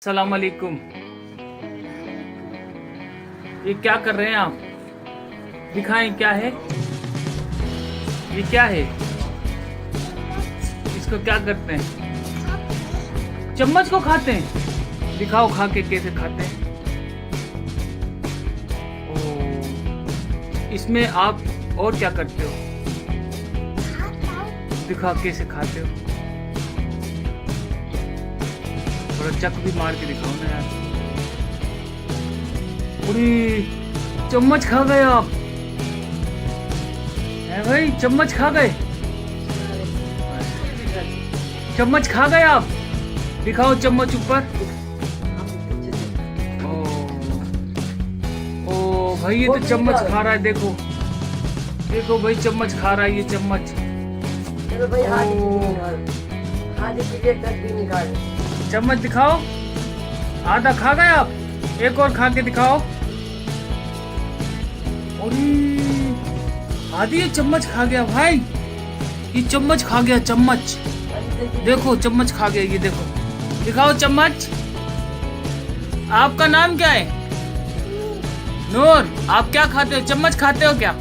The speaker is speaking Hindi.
अस्सलाम वालेकुम। ये क्या कर रहे हैं आप? दिखाएं क्या है ये? क्या है? इसको क्या करते हैं? चम्मच को खाते हैं? दिखाओ खा के कैसे खाते हैं। ओ, इसमें आप और क्या करते हो? दिखाओ कैसे खाते हो। थोड़ा चक भी मार के दिखाओ ना यार। पूरी चम्मच खा गए आप है भाई? चम्मच खा गए? चम्मच खा गए आप? दिखाओ चम्मच ऊपर। ओ भाई ये तो चम्मच खा रहा है। देखो देखो भाई चम्मच खा रहा है ये चम्मच। चलो भाई निकाल। चम्मच दिखाओ। आधा खा गए आप? एक और खा के दिखाओ। आधी ये चम्मच खा गया भाई। ये चम्मच खा गया चम्मच। देखो चम्मच खा गया ये। देखो दिखाओ चम्मच। आपका नाम क्या है? नूर। आप क्या खाते हो? चम्मच खाते हो क्या?